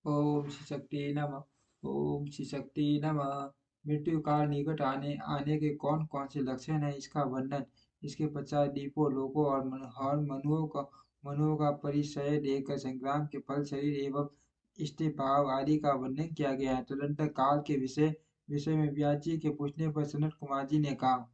ओम श्री शक्ति नमः। ओम श्री शक्ति नमः। मृत्यु काल निकट आने आने के कौन कौन से लक्षण हैं, इसका वर्णन। इसके पश्चात दीपों लोगों और मनुओं का परिचय देकर संग्राम के फल शरीर एवं इष्ट भाव आदि का वर्णन किया गया है। तदनंतर काल के विषय विषय में व्यास जी के पूछने पर सनत कुमार जी ने कहा,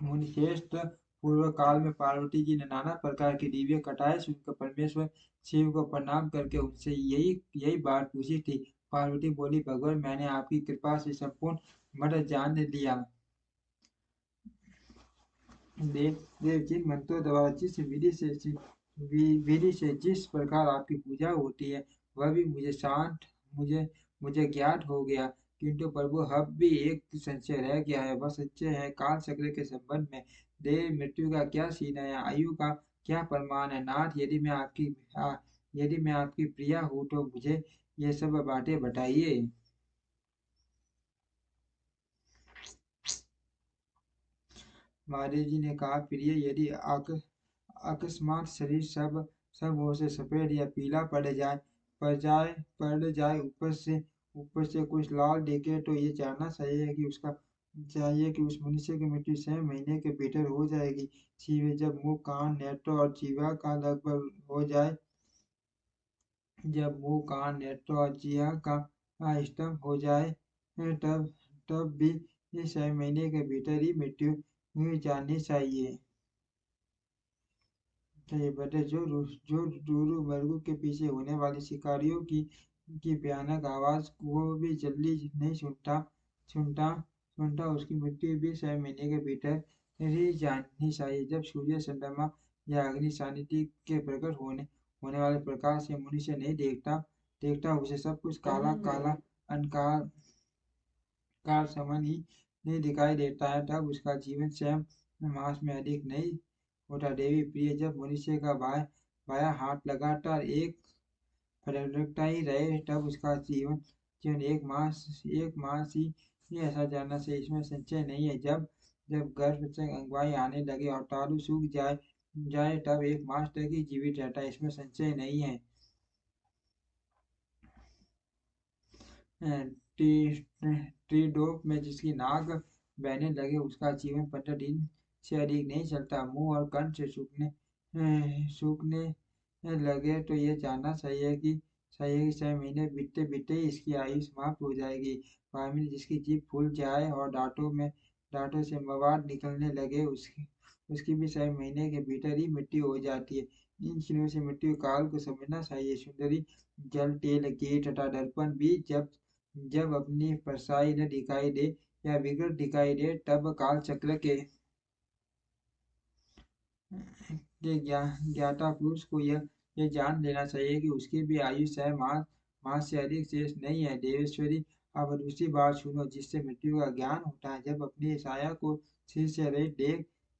मुनिश्रेष्ठ, पूर्व काल में पार्वती जी ने नाना प्रकार की दिव्य कटाएं सुनकर परमेश्वर शिव को प्रणाम करके उनसे यही यही बात पूछी थी। पार्वती बोली, भगवान, मैंने आपकी कृपा से संपूर्ण मर्म जान लिया। देव देव जिन मंत्रों द्वारा जिस विधि से जिस प्रकार आपकी पूजा होती है, वह भी मुझे मुझे ज्ञात हो गया। किंतु प्रभु, अब भी एक संशय रह गया है। वह संशय है काल चक्र के संबंध में। देह मृत्यु का क्या सीन है, आयु का क्या प्रमाण है। नाथ, यदि मैं आपकी प्रिया हूँ तो मुझे ये सब बातें बताइए। महादेव जी ने कहा, प्रिय, यदि अकस्मात शरीर सब ओर से सफेद या पीला पड़ जाए, ऊपर से कुछ लाल दिखे, तो ये जानना चाहिए कि उस मनुष्य की मृत्यु 6 महीने के भीतर हो जाएगी। सीधे जब मुंह, कान, नेत्र और जीवा का लगभग हो जाए जब मुंह, कान, नेत्र और जीवा का स्तंभ हो जाए, तब तब भी ये 6 महीने के भीतर ही मृत्यु जाननी चाहिए। तो ये बता, जो डूरू मृगों के पीछे होने वाली शिकारियों की भयानक आवाज को भी जल्दी नहीं सुनता सुनता उसकी मृत्यु भी 6 महीने के भीतर ही जाननी चाहिए। जब सूर्य, चंद्रमा या अग्नि सानिध्य के प्रकट होने वाले प्रकाश से मनुष्य नहीं देखता देखता उसे सब कुछ काला काला अंधकार कार समान ही नहीं दिखाई देता है, तब उसका जीवन स्वयं मास में अधिक नहीं होता। देवी प्रिय, जब मनुष्य का बायां हाथ लगातार फटकता ही रहे, तब उसका जीवन जीवन एक मास ही ऐसा जानना से इसमें संशय नहीं है। जब जब गर्भ से अगुवाई आने लगे और तालू सूख जाए, तब 1 मास तक ही जीवित रहता है, इसमें संशय नहीं है। ट्रीडोप में जिसकी नाक बहने लगे, उसका जीवन 15 दिन से अधिक नहीं चलता। मुंह और कंठ से सूखने लगे तो ये जानना चाहिए कि 6 महीने बीतते बीतते ही इसकी आयु समाप्त हो जाएगी। वायु जिसकी जीभ फूल जाए और दांतों से मवाद निकलने लगे, उसकी भी 6 महीने के भीतर ही मृत्यु हो जाती है। इन क्षणों से मृत्यु काल को समझना चाहिए। सुंदरी, जल, तेल, घी तथा दर्पण भी जब जब अपनी परछाई न दिखाई दे या विकृत दिखाई दे, तब काल चक्र के ज्ञाता पुरुष को यह जान लेना चाहिए कि उसकी भी आयु 6 मास से अधिक शेष नहीं है। देवेश्वरी, अब दूसरी बात सुनो, जिससे मृत्यु का ज्ञान होता है। जब अपनी साया को सिर से रहित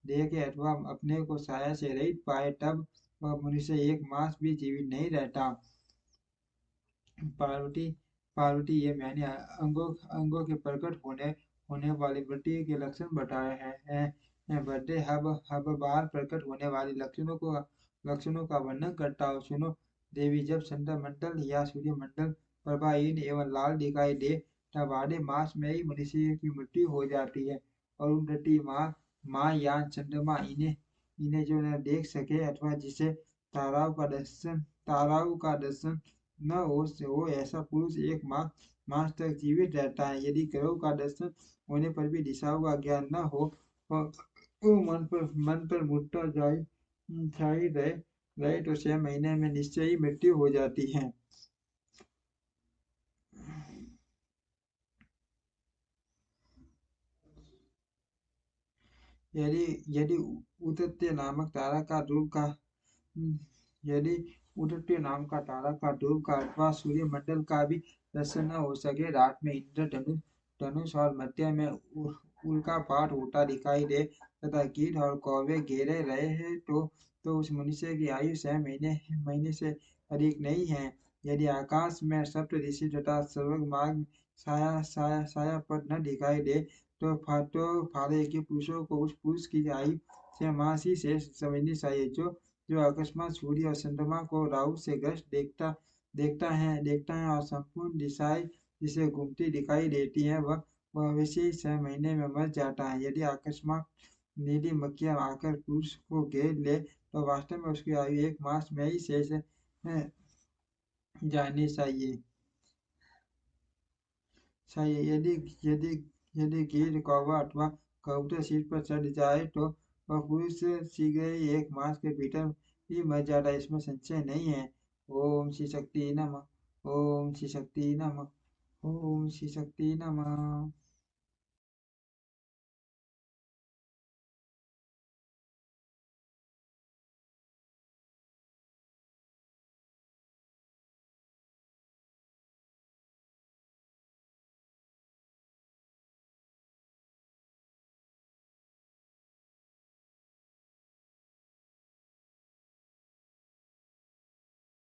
देखे अथवा अपने को साया से रहित पाए, तब वह मनुष्य 1 मास भी जीवित नहीं रहता। पार्वती पार्वती, ये मैंने अंगों के प्रकट होने वाली मृत्यु के लक्षण बताए हैं। बड़े हब बार प्रकट होने वाले लक्षणों का वर्णन करता हूँ, सुनो। देवी, जब चंद्रमंडल या सूर्यमंडल प्रभाहीन एवं लाल दिखाई दे, तब आधे मास में ही मनुष्य की मृत्यु हो जाती है। अरुंधति, माँ या चंद्रमा, इन्हें इन्हें जो न देख सके अथवा जिसे ताराओं का दर्शन न हो, ऐसा पुरुष 1 मास तक जीवित रहता है। यदि ग्रहों का दर्शन होने पर भी दिशाओं का ज्ञान न हो, वो मन पर मुद्दा छाई रहे तो 6 महीने में निश्चय ही मृत्यु हो जाती है। यदि यदि उदत्य नामक तारा का ध्रुव का यदि उदत्य नाम का तारा का ध्रुव का अथवा सूर्यमंडल का भी दर्शन न हो सके, रात में इंद्रधनुष धनुष और मध्य में उल्कापात होता दिखाई दे तथा कीट और कौवे घेरे रहे हैं, तो उस मनुष्य की आयु 6 महीने से अधिक नहीं है। यदि आकाश में सप्त ऋषि तथा सर्वग मार्ग साया पद न दिखाई दे, तो फाले के पुरुषों को उस पुरुष की आयु 6 मास ही शेष समझनी चाहिए। जो अकस्मात सूर्य और चंद्रमा को राहु से ग्रस्त देखता है और संपूर्ण दिशाएं जिसे घूमती दिखाई देती है वह वैसे ही 6 महीने में मर जाता है। यदि अकस्मात नीली मक्खियाँ आकर पुरुष को घेर ले तो वास्तव में उसकी आयु 1 मास में ही शेष जानी चाहिए। यदि यदि गिर कौवा अथवा कबूतर सिर पर चढ़ जाए तो वह पुरुष शीघ्र ही 1 मास के भीतर ही मर जाता है, इसमें संशय नहीं है। ओम श्री शक्ति नमः। ओम श्री शक्ति नमः। ओम श्री शक्ति नमः।